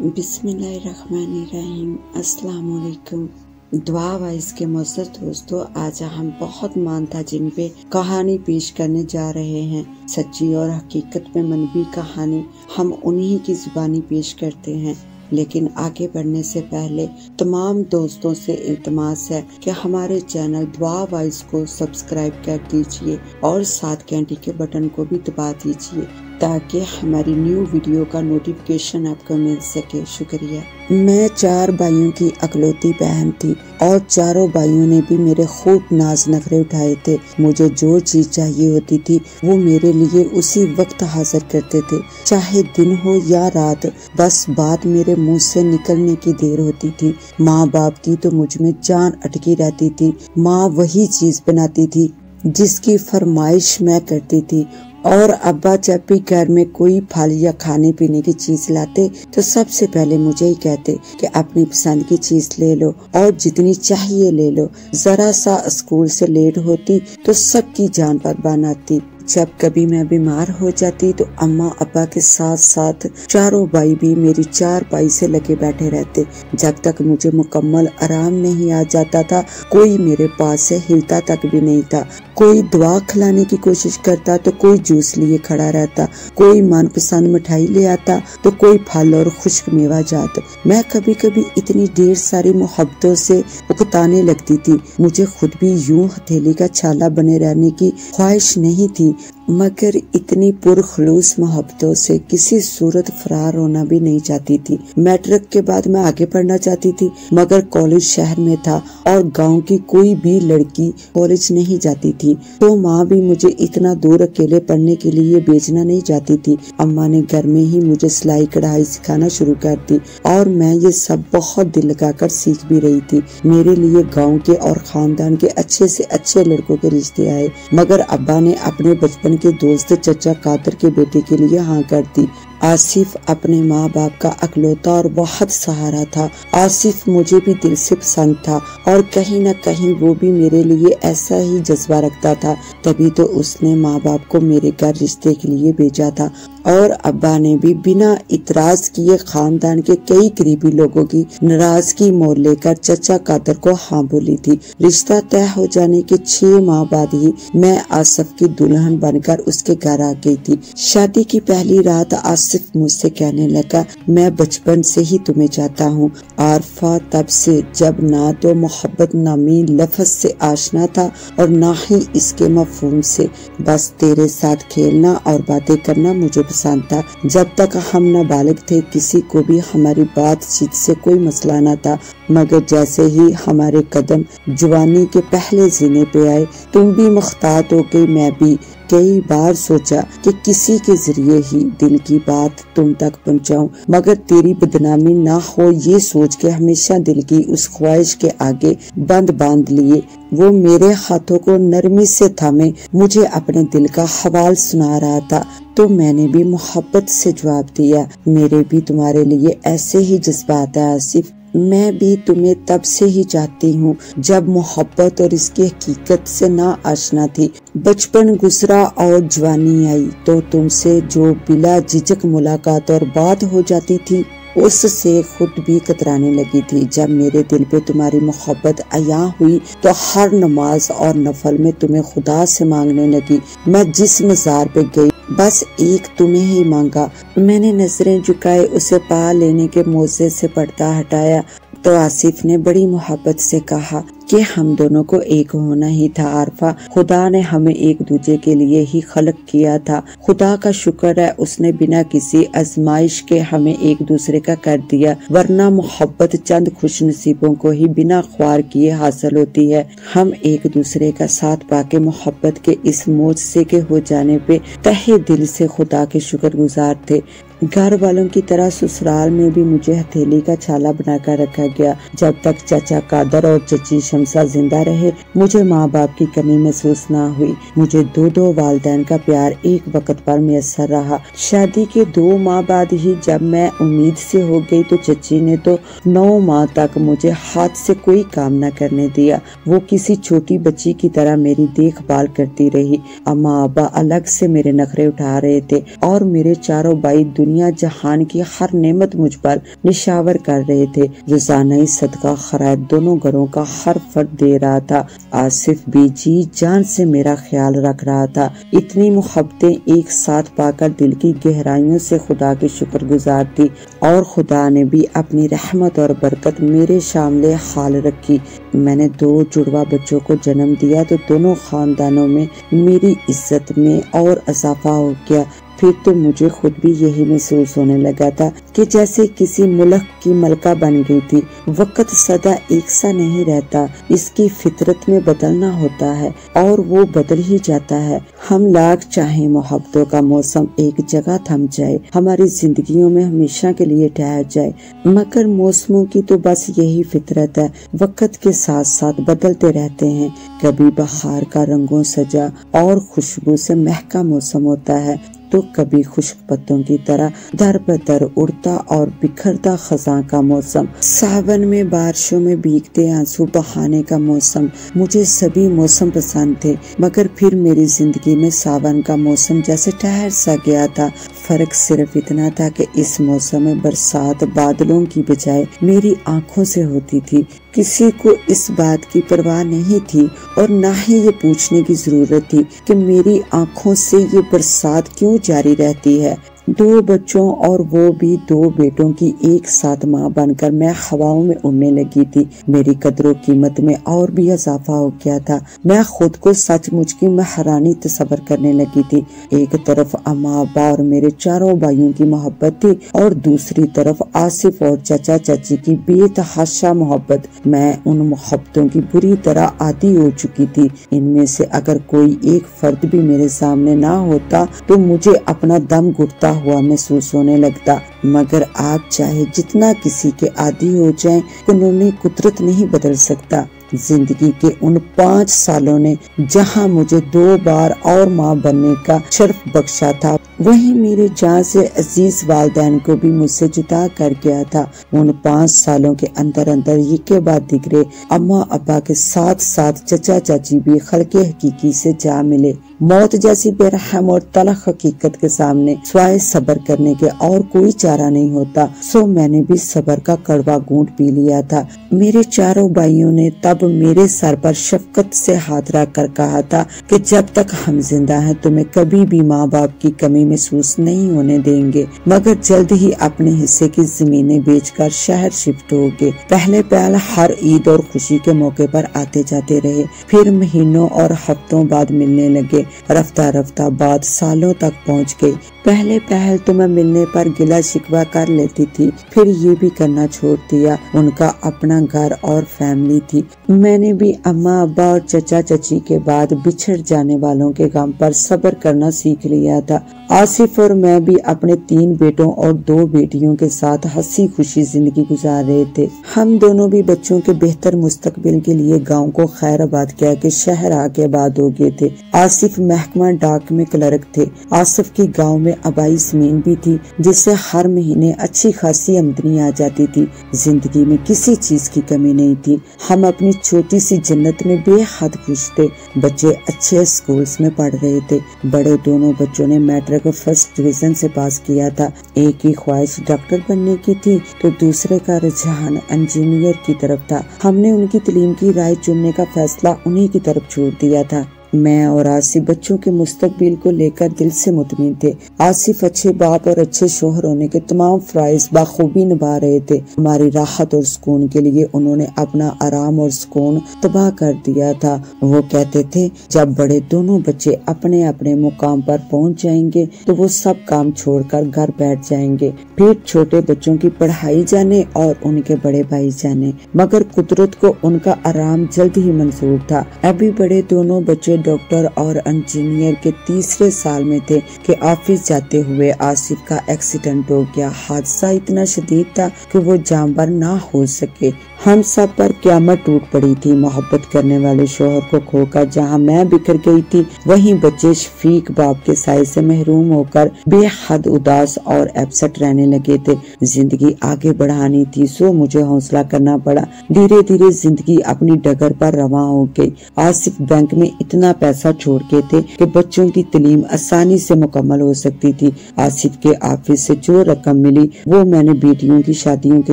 बिस्मिल्लाहिर्रहमानिर्रहीम। अस्सलाम वालेकुम। दुआ वाइज के मुअज़्ज़ज़ दोस्तों, आज हम बहुत मानता जिन पे कहानी पेश करने जा रहे हैं। सच्ची और हकीकत में मनबी कहानी हम उन्हीं की जुबानी पेश करते हैं। लेकिन आगे बढ़ने से पहले तमाम दोस्तों से इल्तमास है कि हमारे चैनल दुआ वाइज को सब्सक्राइब कर दीजिए और साथ घंटी के बटन को भी दबा दीजिए ताकि हमारी न्यू वीडियो का नोटिफिकेशन आपको मिल सके। शुक्रिया। मैं 4 भाइयों की अकलौती बहन थी और चारों भाइयों ने भी मेरे खूब नाज नखरे उठाए थे। मुझे जो चीज चाहिए होती थी वो मेरे लिए उसी वक्त हाजिर करते थे, चाहे दिन हो या रात। बस बात मेरे मुंह से निकलने की देर होती थी। माँ बाप की तो मुझ में जान अटकी रहती थी। माँ वही चीज बनाती थी जिसकी फरमाइश मैं करती थी, और अब्बा जब भी घर में कोई फल या खाने पीने की चीज लाते तो सबसे पहले मुझे ही कहते कि अपनी पसंद की चीज ले लो और जितनी चाहिए ले लो। जरा सा स्कूल से लेट होती तो सबकी जान पर बान आती। जब कभी मैं बीमार हो जाती तो अम्मा अब्बा के साथ साथ चारों भाई भी मेरी चारपाई से लगे बैठे रहते। जब तक मुझे मुकम्मल आराम नहीं आ जाता था, कोई मेरे पास से हिलता तक भी नहीं था। कोई दवा खिलाने की कोशिश करता तो कोई जूस लिए खड़ा रहता, कोई मनपसंद मिठाई ले आता तो कोई फल और खुश्क मेवा जात। मैं कभी कभी इतनी ढेर सारी मोहब्बतों से उकताने लगती थी। मुझे खुद भी यूं हथेली का छाला बने रहने की ख्वाहिश नहीं थी, मगर इतनी पुरखलूस मोहब्बतों से किसी सूरत फरार होना भी नहीं चाहती थी। मैट्रिक के बाद मैं आगे पढ़ना चाहती थी, मगर कॉलेज शहर में था और गांव की कोई भी लड़की कॉलेज नहीं जाती थी, तो माँ भी मुझे इतना दूर अकेले पढ़ने के लिए भेजना नहीं चाहती थी। अम्मा ने घर में ही मुझे सिलाई कढ़ाई सिखाना शुरू कर दी और मैं ये सब बहुत दिल लगाकर सीख भी रही थी। मेरे लिए गाँव के और खानदान के अच्छे से अच्छे लड़कों के रिश्ते आए, मगर अब्बा ने अपने बचपन के दोस्त चचा कादर के बेटे के लिए हाँ कर दी। आसिफ अपने माँ बाप का अकलौता और बहुत सहारा था। आसिफ मुझे भी दिल से पसंद था और कहीं न कहीं वो भी मेरे लिए ऐसा ही जज्बा रखता था, तभी तो उसने माँ बाप को मेरे घर रिश्ते के लिए भेजा था। और अब्बा ने भी बिना इतराज किए खानदान के कई करीबी लोगों की नाराजगी मोल लेकर चचा कादर को हाँ बोली थी। रिश्ता तय हो जाने के 6 माह बाद ही मैं आसिफ की दुल्हन बनकर उसके घर आ गई थी। शादी की पहली रात आसिफ मुझसे कहने लगा, मैं बचपन से ही तुम्हें चाहता हूँ। आरफा तब से जब ना तो मोहब्बत नामी लफ्ज से आशना था और ना ही इसके मफहूम से, बस तेरे साथ खेलना और बातें करना मुझे पसंद था। जब तक हम नाबालिग थे किसी को भी हमारी बातचीत से कोई मसला न था, मगर जैसे ही हमारे कदम जवानी के पहले जीने पे आए तुम भी मुख्तात हो गई, मैं भी। कई बार सोचा कि किसी के जरिए ही दिल की बात तुम तक पहुंचाऊं, मगर तेरी बदनामी ना हो ये सोच के हमेशा दिल की उस ख्वाहिश के आगे बंद बांध लिए। वो मेरे हाथों को नरमी से थामे मुझे अपने दिल का हवाल सुना रहा था, तो मैंने भी मोहब्बत से जवाब दिया, मेरे भी तुम्हारे लिए ऐसे ही जज्बात है आसिफ। मैं भी तुम्हें तब से ही चाहती हूँ जब मोहब्बत और इसकी हकीकत से ना आशना थी। बचपन गुजरा और जवानी आई तो तुमसे जो बिला झिझक मुलाकात और बात हो जाती थी उससे खुद भी कतराने लगी थी। जब मेरे दिल पे तुम्हारी मोहब्बत अया हुई तो हर नमाज और नफल में तुम्हें खुदा से मांगने लगी। मैं जिस मज़ार पे गई बस एक तुम्हें ही मांगा। मैंने नजरें झुकाए, उसे पा लेने के मोजे से पर्दा हटाया तो आसिफ ने बड़ी मोहब्बत से कहा कि हम दोनों को एक होना ही था आरफा। खुदा ने हमें एक दूसरे के लिए ही खलक किया था। खुदा का शुक्र है उसने बिना किसी आजमाइश के हमें एक दूसरे का कर दिया, वरना मोहब्बत चंद खुश नसीबों को ही बिना ख्वार किए हासिल होती है। हम एक दूसरे का साथ पाके मोहब्बत के इस मोजज़े के हो जाने पे तहे दिल से खुदा के शुक्रगुजार थे। घर वालों की तरह ससुराल में भी मुझे हथेली का छाला बनाकर रखा गया। जब तक चाचा कादर और चची शमसा जिंदा रहे मुझे माँ बाप की कमी महसूस ना हुई। मुझे दो वालिदैन का प्यार एक वक्त पर मैसर रहा। शादी के 2 माह बाद ही जब मैं उम्मीद से हो गई तो चची ने तो 9 माह तक मुझे हाथ से कोई काम न करने दिया। वो किसी छोटी बच्ची की तरह मेरी देखभाल करती रही। अम्मा अब्बा अलग से मेरे नखरे उठा रहे थे और मेरे चारों भाई دنیا جہان کی ہر نعمت مجھ پر نشاور کر رہے تھے۔ روزانہ ہی صدقہ خیرات دونوں گھروں کا ہر فرد دے رہا تھا۔ آصف بھی جی جان سے میرا خیال رکھ رہا تھا۔ اتنی محبتیں ایک ساتھ پا کر دل کی گہرائیوں سے خدا کی شکر گزار تھی، اور خدا نے بھی اپنی رحمت اور برکت میرے شامل حال رکھی۔ میں نے 2 جڑواں بچوں کو جنم دیا تو دونوں خاندانوں میں میری عزت میں اور اضافہ ہو گیا۔ پھر تو مجھے خود بھی یہی محسوس ہونے لگا تھا کہ جیسے کسی ملک کی ملکہ بن گئی تھی۔ وقت سدا ایک سا نہیں رہتا، اس کی فطرت میں بدلنا ہوتا ہے اور وہ بدل ہی جاتا ہے۔ ہم لاکھ چاہیں محبتوں کا موسم ایک جگہ تھم جائے، ہماری زندگیوں میں ہمیشہ کے لیے ٹھہر جائے، مگر موسموں کی تو بس یہی فطرت ہے، وقت کے ساتھ ساتھ بدلتے رہتے ہیں۔ کبھی بہار کا رنگوں سجا اور خوشبو سے مہکا موسم ہوتا ہے تو کبھی خشک پتوں کی طرح در بدر اڑتا اور بکھرتا خزاں کا موسم، ساون میں بارشوں میں بھیگتے آنسو بہانے کا موسم۔ مجھے سبھی موسم پسند تھے، مگر پھر میری زندگی میں ساون کا موسم جیسے ٹھہر سا گیا تھا۔ فرق صرف اتنا تھا کہ اس موسم میں برسات بادلوں کی بجائے میری آنکھوں سے ہوتی تھی۔ کسی کو اس بات کی پرواہ نہیں تھی اور نہ ہی یہ پوچھنے کی ضرورت تھی کہ میری آنکھوں سے یہ برسات کیوں جاری رہتی ہے۔ 2 بچوں اور وہ بھی 2 بیٹوں کی ایک ساتھ ماں بن کر میں ہواؤں میں اڑنے لگی تھی۔ میری قدر و قیمت میں اور بھی اضافہ ہو گیا تھا۔ میں خود کو سچ مچ کی مہارانی تصور کرنے لگی تھی۔ ایک طرف اماں ابا اور میرے 4 بھائیوں کی محبت تھی اور دوسری طرف آصف اور چچا چچی کی بے تحاشا محبت۔ میں ان محبتوں کی بری طرح عادی ہو چکی تھی۔ ان میں سے اگر کوئی ایک فرد بھی میرے سامنے نہ ہوتا تو مجھے اپنا دم گھٹتا ہوا محسوس ہونے لگتا۔ مگر آپ چاہے جتنا کسی کے عادی ہو جائیں، قانونی قدرت نہیں بدل سکتا۔ زندگی کے ان 5 سالوں نے جہاں مجھے 2 بار اور ماں بننے کا شرف بخشا تھا، وہیں میرے جان سے عزیز والدین کو بھی مجھ سے جدا کر گیا تھا۔ ان 5 سالوں کے اندر یہ کے بعد دگرے اماں ابا کے ساتھ ساتھ چچا چاچی بھی خلق حقیقی سے جا ملے۔ موت جیسی بے رحم اور تلخ حقیقت کے سامنے سوائے صبر کرنے کے اور کوئی چارہ نہیں ہوتا، سو میں نے بھی صبر کا کڑوا گھونٹ پی لیا تھا۔ میرے 4 بھائیوں نے تب میرے سر پر شفقت سے ہاتھ رکھ کر کہا تھا کہ جب تک ہم زندہ ہیں تمہیں کبھی بھی ماں باپ کی کمی محسوس نہیں ہونے دیں گے، مگر جلد ہی اپنے حصے کی زمینیں بیچ کر شہر شفٹ ہو گئے۔ پہلے ہر عید اور خوشی کے موقع پر آتے جاتے رہے، پھر مہینوں اور ہفتوں بعد ملنے لگے، رفتہ رفتہ بات سالوں تک پہنچ گئی۔ پہلے تو میں ملنے پر گلا شکوہ کر لیتی تھی، پھر یہ بھی کرنا چھوڑ دیا۔ ان کا اپنا گھر اور فیملی تھی۔ میں نے بھی اماں ابا اور چچا چچی کے بعد بچھڑ جانے والوں کے غم پر صبر کرنا سیکھ لیا تھا۔ آصف اور میں بھی اپنے 3 بیٹوں اور 2 بیٹیوں کے ساتھ ہنسی خوشی زندگی گزار رہے تھے۔ ہم دونوں بھی بچوں کے بہتر مستقبل کے لیے گاؤں کو خیر آباد کیا کہ شہر آ کے آباد ہو گئے تھے۔ آصف محکمہ ڈاک میں کلرک تھے۔ آصف کی گاؤں میں آبائی زمین بھی تھی جس سے ہر مہینے اچھی خاصی آمدنی آ جاتی تھی۔ زندگی میں کسی چیز کی کمی نہیں تھی۔ ہم اپنی چھوٹی سی جنت میں بے حد خوش تھے۔ بچے اچھے اسکولز میں پڑھ رہے تھے۔ بڑے دونوں بچوں نے میٹرک فرسٹ ڈویژن سے پاس کیا تھا۔ ایک کی خواہش ڈاکٹر بننے کی تھی تو دوسرے کا رجحان انجینئر کی طرف تھا۔ ہم نے ان کی تعلیم کی رائے چننے کا فیصلہ انہی کی طرف چھوڑ دیا تھا۔ میں اور آصف بچوں کے مستقبل کو لے کر دل سے مطمئن تھے۔ آصف اچھے باپ اور اچھے شوہر ہونے کے تمام فرائض بخوبی نبھا رہے تھے۔ ہماری راحت اور سکون کے لیے انہوں نے اپنا آرام اور سکون تباہ کر دیا تھا۔ وہ کہتے تھے جب بڑے دونوں بچے اپنے اپنے مقام پر پہنچ جائیں گے تو وہ سب کام چھوڑ کر گھر بیٹھ جائیں گے، پھر چھوٹے بچوں کی پڑھائی جانے اور ان کے بڑے بھائی جانے۔ مگر قدرت کو ان کا آرام جلد ہی منظور تھا۔ ابھی بڑے دونوں بچے ڈاکٹر اور انجینئر کے 3 سال میں تھے کہ آفس جاتے ہوئے آصف کا ایکسیڈنٹ ہو گیا۔ حادثہ اتنا شدید تھا کہ وہ جانبر نہ ہو سکے۔ हम सब पर क़यामत टूट पड़ी थी। मोहब्बत करने वाले शोहर को खोकर जहाँ मैं बिखर गई थी, वहीं बच्चे शफीक बाप के साए से महरूम होकर बेहद उदास और अपसेट रहने लगे थे। जिंदगी आगे बढ़ानी थी, सो मुझे हौसला करना पड़ा। धीरे धीरे जिंदगी अपनी डगर पर रवां हो गई। आसिफ बैंक में इतना पैसा छोड़ के थे कि बच्चों की तालीम आसानी से मुकम्मल हो सकती थी। आसिफ के ऑफिस से जो रकम मिली वो मैंने बेटियों की शादियों के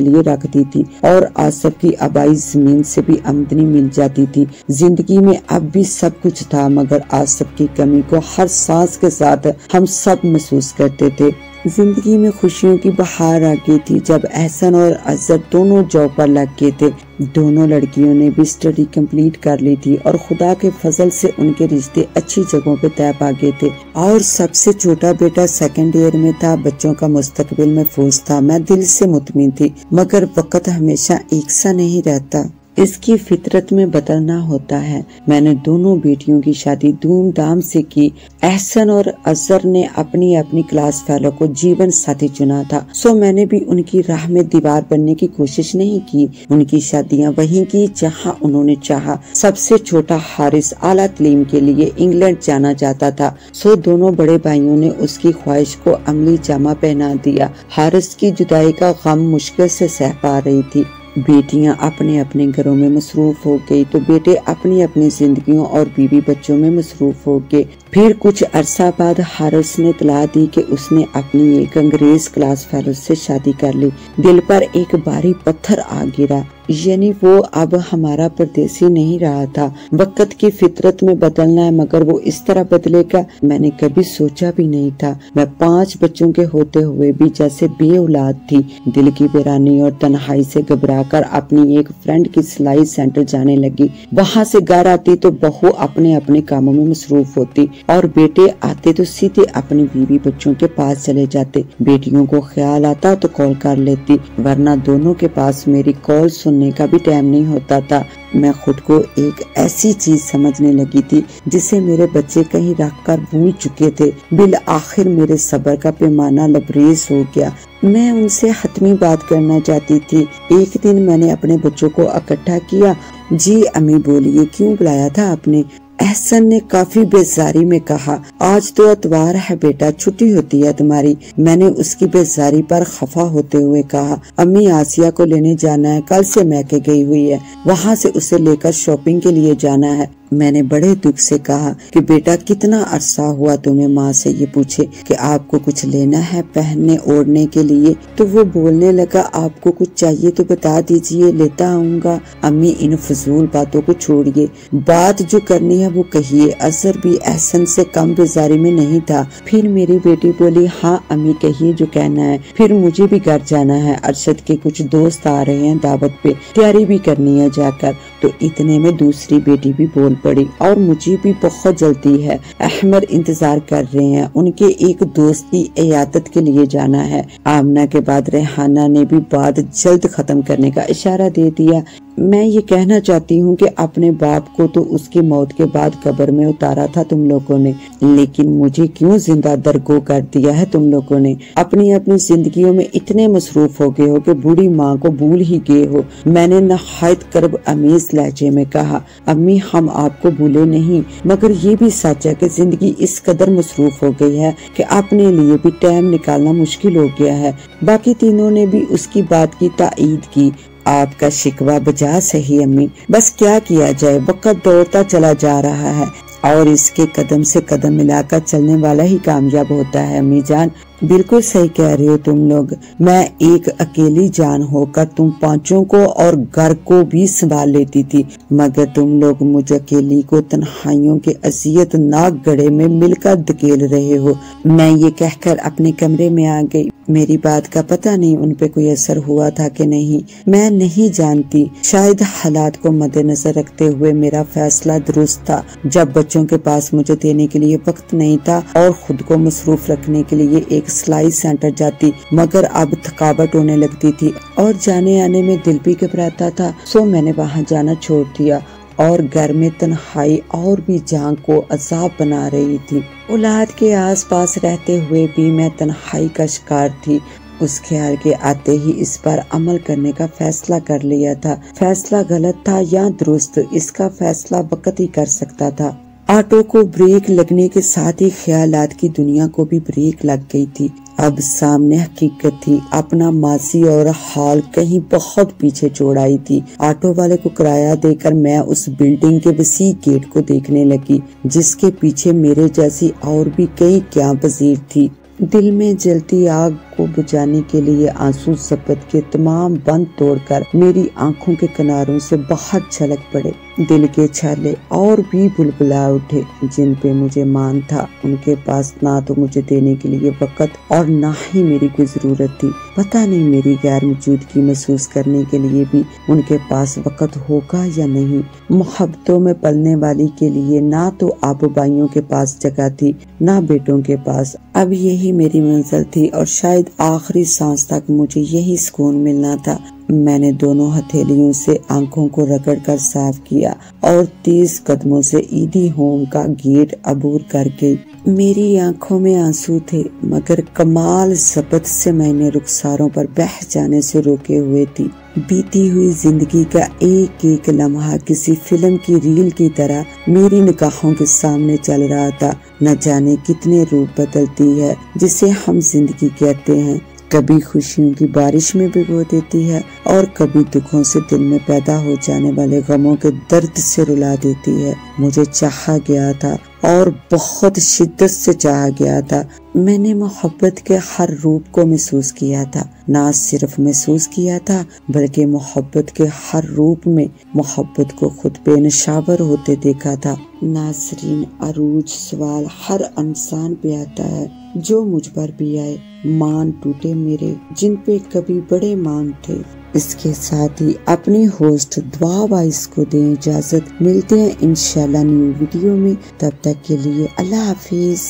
लिए रख दी थी और आसिफ की आबाई जमीन से भी आमदनी मिल जाती थी। जिंदगी में अब भी सब कुछ था, मगर आसिफ की कमी को हर सांस के साथ हम सब महसूस करते थे। जिंदगी में खुशियों की बहार आ गई थी जब एहसन और अजहर दोनों जॉब पर लग गए थे। दोनों लड़कियों ने भी स्टडी कंप्लीट कर ली थी और खुदा के फजल से उनके रिश्ते अच्छी जगहों पे तय पा गए थे। और सबसे छोटा बेटा सेकंड ईयर में था। बच्चों का मुस्तकबिल महफूज था। मैं दिल से मुतमिन थी, मगर वक्त हमेशा एक सा नहीं रहता, इसकी फितरत में बदलना होता है। मैंने दोनों बेटियों की शादी धूमधाम से की। एहसन और अजहर ने अपनी अपनी क्लास फेलो को जीवन साथी चुना था, सो मैंने भी उनकी राह में दीवार बनने की कोशिश नहीं की। उनकी शादियां वहीं की जहां उन्होंने चाहा। सबसे छोटा हारिस आला तालीम के लिए इंग्लैंड जाना चाहता था, सो दोनों बड़े भाइयों ने उसकी ख्वाहिश को अमली जामा पहना दिया। हारिस की जुदाई का गम मुश्किल से सह पा रही थी। बेटियां अपने अपने घरों में मसरूफ हो गई तो बेटे अपनी अपनी जिंदगियों और बीवी बच्चों में मसरूफ हो गए। फिर कुछ अरसा बाद हारिस ने इत्तला दी कि उसने अपनी एक अंग्रेज क्लास फेलो से शादी कर ली। दिल पर एक भारी पत्थर आ गिरा, यानी वो अब हमारा परदेसी नहीं रहा था। वक्त की फितरत में बदलना है, मगर वो इस तरह बदलेगा मैंने कभी सोचा भी नहीं था। मैं 5 बच्चों के होते हुए भी जैसे बे औलाद थी। दिल की वीरानी और तन्हाई से घबराकर अपनी एक फ्रेंड की सिलाई सेंटर जाने लगी। वहाँ से घर आती तो बहू अपने अपने कामों में मसरूफ होती और बेटे आते तो सीधे अपनी बीवी बच्चों के पास चले जाते। बेटियों को ख्याल आता तो कॉल कर लेती, वरना दोनों के पास मेरी कॉल सुनने का भी टाइम नहीं होता था। मैं खुद को एक ऐसी चीज समझने लगी थी जिसे मेरे बच्चे कहीं रख कर भूल चुके थे। बिल आखिर मेरे सब्र का पैमाना लबरेज हो गया। मैं उनसे हतमी बात करना चाहती थी। एक दिन मैंने अपने बच्चों को इकट्ठा किया। जी अम्मी बोलिए, क्यों बुलाया था आपने? एहसन ने काफी बेजारी में कहा, आज तो इतवार है बेटा, छुट्टी होती है तुम्हारी। मैंने उसकी बेजारी पर खफा होते हुए कहा, अम्मी आसिया को लेने जाना है, कल से मैके गई हुई है, वहाँ से उसे लेकर शॉपिंग के लिए जाना है। मैंने बड़े दुख से कहा कि बेटा कितना अरसा हुआ तुम्हें माँ से ये पूछे कि आपको कुछ लेना है पहनने ओढ़ने के लिए। तो वो बोलने लगा, आपको कुछ चाहिए तो बता दीजिए, लेता आऊंगा। अम्मी इन फजूल बातों को छोड़िए, बात जो करनी है वो कहिए। अजहर भी एहसन से कम बेजारी में नहीं था। फिर मेरी बेटी बोली, हाँ अम्मी कहिए जो कहना है। फिर मुझे भी घर जाना है, अरशद के कुछ दोस्त आ रहे हैं दावत पे, तैयारी भी करनी है जाकर। तो इतने में दूसरी बेटी भी बोल पड़ी, और मुझे भी बहुत जल्दी है, अहमद इंतजार कर रहे हैं, उनके एक दोस्त की इयादत के लिए जाना है। आमना के बाद रेहाना ने भी बात जल्द खत्म करने का इशारा दे दिया। मैं ये कहना चाहती हूँ कि अपने बाप को तो उसकी मौत के बाद कब्र में उतारा था तुम लोगों ने, लेकिन मुझे क्यों जिंदा दरगो कर दिया है तुम लोगों ने। अपनी अपनी जिंदगियों में इतने मसरूफ हो गए हो कि बूढ़ी माँ को भूल ही गए हो। मैंने नहायत कर्ब अमीज लहजे में कहा, अम्मी हम आपको भूले नहीं, मगर ये भी सच है कि जिंदगी इस कदर मसरूफ हो गई है कि अपने लिए भी टाइम निकालना मुश्किल हो गया है। बाकी तीनों ने भी उसकी बात की ताईद की। आपका शिकवा बजा सही अम्मी, बस क्या किया जाए, वक्त दौड़ता चला जा रहा है और इसके कदम से कदम मिलाकर चलने वाला ही कामयाब होता है। अम्मी जान बिल्कुल सही कह रहे हो तुम लोग। मैं एक अकेली जान होकर तुम पांचों को और घर को भी संभाल लेती थी, मगर तुम लोग मुझ अकेली को तन्हाइयों के अजियत नाक गड़े में मिलकर धकेल रहे हो। मैं ये कहकर अपने कमरे में आ गई। मेरी बात का पता नहीं उन पे कोई असर हुआ था कि नहीं, मैं नहीं जानती। शायद हालात को मद्देनजर रखते हुए मेरा फैसला दुरुस्त था। जब बच्चों के पास मुझे देने के लिए वक्त नहीं था और खुद को मसरूफ रखने के लिए एक सिलाई सेंटर जाती, मगर अब थकावट होने लगती थी और जाने आने में दिल भी घबराता था, सो मैंने वहाँ जाना छोड़ दिया और घर में तन्हाई और भी जान को अजाब बना रही थी। औलाद के आसपास रहते हुए भी मैं तन्हाई का शिकार थी। उस ख्याल के आते ही इस पर अमल करने का फैसला कर लिया था। फैसला गलत था या दुरुस्त, इसका फैसला वक्त ही कर सकता था। ऑटो को ब्रेक लगने के साथ ही ख्यालात की दुनिया को भी ब्रेक लग गई थी। अब सामने हकीकत थी, अपना मासी और हाल कहीं बहुत पीछे छोड़ आई थी। ऑटो वाले को किराया देकर मैं उस बिल्डिंग के वसी गेट को देखने लगी, जिसके पीछे मेरे जैसी और भी कई क्या पजीर थी। दिल में जलती आग को बुझाने के लिए आंसू सपत के तमाम बंद तोड़कर मेरी आंखों के किनारों से बाहर छलक पड़े। दिल के छाले और भी बुलबुला उठे, जिन पे मुझे मान था। उनके पास ना तो मुझे देने के लिए वक्त और ना ही मेरी कोई जरूरत थी। पता नहीं मेरी गैर मौजूदगी महसूस करने के लिए भी उनके पास वक्त होगा या नहीं। मोहब्बतों में पलने वाली के लिए ना तो अब भाइयों के पास जगह थी, ना बेटों के पास। अब यही मेरी मंजिल थी और शायद आखिरी सांस तक मुझे यही सुकून मिलना था। मैंने दोनों हथेलियों से आंखों को रगड़ कर साफ किया और तेज कदमों से ईदी होम का गेट अबूर कर गई। मेरी आंखों में आंसू थे, मगर कमाल ज़बत से मैंने रुखसारों पर बह जाने से रोके हुए थी। बीती हुई जिंदगी का एक एक लम्हा किसी फिल्म की रील की तरह मेरी निगाहों के सामने चल रहा था। न जाने कितने रूप बदलती है जिसे हम जिंदगी कहते हैं। कभी खुशियों की बारिश में भिगो देती है और कभी दुखों से दिल में पैदा हो जाने वाले गमों के दर्द से रुला देती है। मुझे चाहा गया था और बहुत शिद्दत से चाहा गया था। मैंने मोहब्बत के हर रूप को महसूस किया था। ना सिर्फ महसूस किया था, बल्कि मोहब्बत के हर रूप में मोहब्बत को खुद बेनशावर होते देखा था। नाज़रीन, अरूज सवाल हर इंसान पे आता है, जो मुझ पर भी आए। मान टूटे मेरे, जिन पे कभी बड़े मान थे। इसके साथ ही अपनी होस्ट दुआ वाइस को दें इजाजत। मिलते हैं इंशाल्लाह न्यू वीडियो में, तब तक के लिए अल्लाह हाफिज।